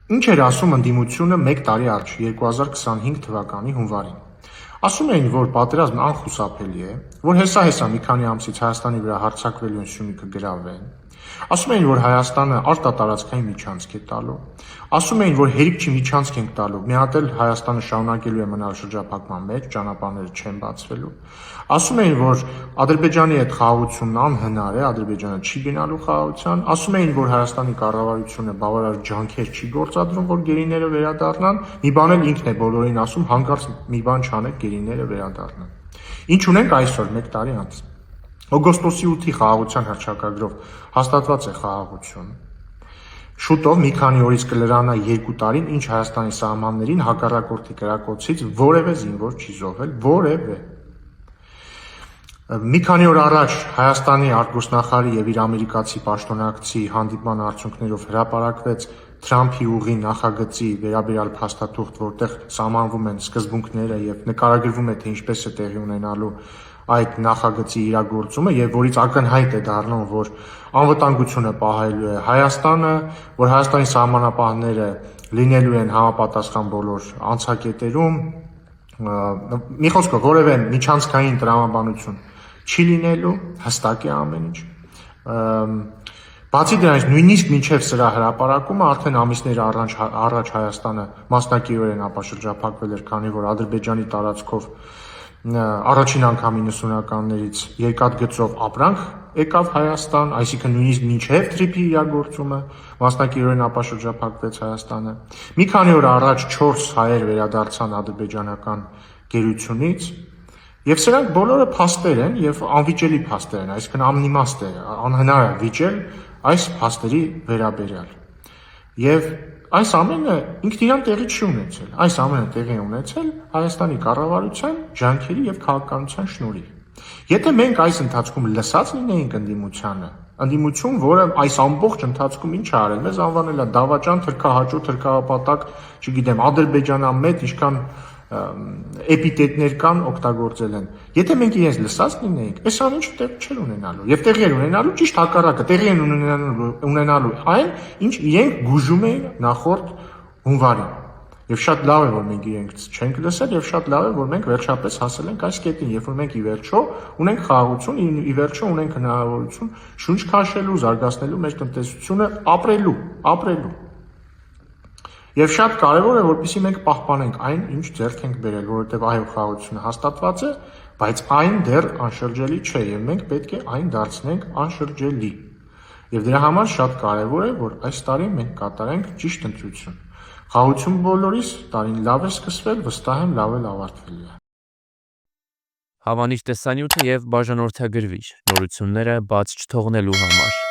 Ինչ էր ասում ընդդիմությունը 1 տարի առաջ, 2025 թվականի հունվարին։ Ասում էին, որ պատերազմն անխուսափելի է, որ հեսա մի քանի ամսից Հայաստանի վրա հարձակվելու են, Սյունիքը գրավեն։ Ասում էին, որ Հայաստանը արտատարածքային միջանցք է տալու։ Ասում էին, որ հերիք չի միջանցք ենք տալու։ Մի հատ էլ Հայաստանը շարունակելու է մնալ շրջափակման մեջ, ճանապարհները չեն բացվելու։ Ասում էին, որ Ադրբեջանի հետ խաղաղությունն անհնար է, Ադրբեջանը չի գնալու խաղաղության։ Ասում էին, որ Հայաստանի կառավարությունը բավարար ջանքեր չի գործադրում, որ գերիները վերադառնան։ Մի բան էլ ինքն է բոլորին ասում, հանկարծ մի բան չանեք, գերիները վերադառնան։ Ինչ ունենք այսօր, 1 տարի անց։ Օգոստոսի 8-ի խաղաղության հռչակագրով հաստատված է խաղաղություն։ Շուտով մի քանի օրից կլրանա 2 տարին, ինչ Հայաստանի սահմաններին հակառակորդի կրակոցից որևէ զինվոր չի զոհվել, որևէ։ Մի քանի օր առաջ Հայաստանի արտգործնախարարի եւ իր ամերիկացի պաշտոնակցի հանդիպման արդյունքներով հրապարակվեց Թրամփի ուղի նախագծի վերաբերյալ փաստաթուղթ, որտեղ սահմանվում են սկզբունքները եւ նկարագրվում է, թե ինչպես է տեղի ունենալու այդ նախագծի իրագործումը եւ որից ակնհայտ է դառնում, որ անվտանգությունը պահելու է Հայաստանը, որ Հայաստանի սահմանապահները լինելու են համապատասխան բոլոր անցակետերում, մի խոսքով որևէ միջանցքային տրամաբանություն չի լինելու, հստակ է ամեն ինչ։ Բացի դրանից, նույնիսկ մինչև սրա հրապարակումը արդեն ամիսներ առաջ Հայաստանը մասնակիորեն ապաշրջափակվել էր, քանի որ Ադրբեջանի տարածքով առաջին անգամ 90-ականներից երկաթգծով ապրանք եկավ Հայաստան, այսինքն նույնիսկ մինչև թրիփի իրագործումը մասնակիորեն ապաշրջափակվեց Հայաստանը։ Մի քանի օր առաջ 4 հայեր վերադարձան ադրբեջանական գերությունից, եւ սրանք բոլորը փաստեր են եւ անվիճելի փաստեր են, այսինքն անիմաստ է, անհնար է վիճել այս փաստերի վերաբերյալ։ Եվ այս ամենը ինքն իրան տեղի չի ունեցել, այս ամենը տեղի է ունեցել Հայաստանի կառավարության ջանքերի եւ քաղաքականության շնորհիվ։ Եթե մենք այս ընթացքում լսած լինեինք ընդդիմություն, որը այս ամբողջ ընթացքում ինչ է արել, մեզ անվանել է դավաճան, թրքահաճո, թրքահապատակ, չգիտեմ, ադրբեջանամետ, ինչքան էպիտետներ կան օգտագործել են։ Եթե մենք իրենց լսած լինեինք, այս ամենը տեղի չէր ունենալու։ Եվ տեղի էր ունենալու ճիշտ հակառակը, տեղի են ունենալու այն, ինչ իրենք գուժում էին նախորդ հունվարին։ Եվ շատ լավ է, որ մենք իրենք չենք լսել, եւ շատ լավ է, որ մենք վերջապես հասել ենք այս կետին, երբ որ մենք ի վերջո ունենք խաղաղություն, ի վերջո ունենք հնարավորություն շունչ քաշելու, զարգացնելու մեր տնտեսությունը, ապրելու։ Եվ շատ կարևոր է, որպեսզի մենք պահպանենք այն, ինչ ձեռք ենք բերել, որովհետև այո, խաղաղությունը հաստատված է, բայց այն դեռ անշրջելի չէ, եւ մենք պետք է այն դարձնենք անշրջելի։ Եվ դրա համար շատ կարևոր է, որ այս տարի մենք կատարենք ճիշտ ընտրություն։ Խաղաղություն բոլորիս, տարին լավ է սկսվել, վստահ եմ լավ էլ ավարտվելու է։ Հավանիչ տեսանյութը եւ բաժանորդագրվիչ նորությունները բաց չթողնելու համար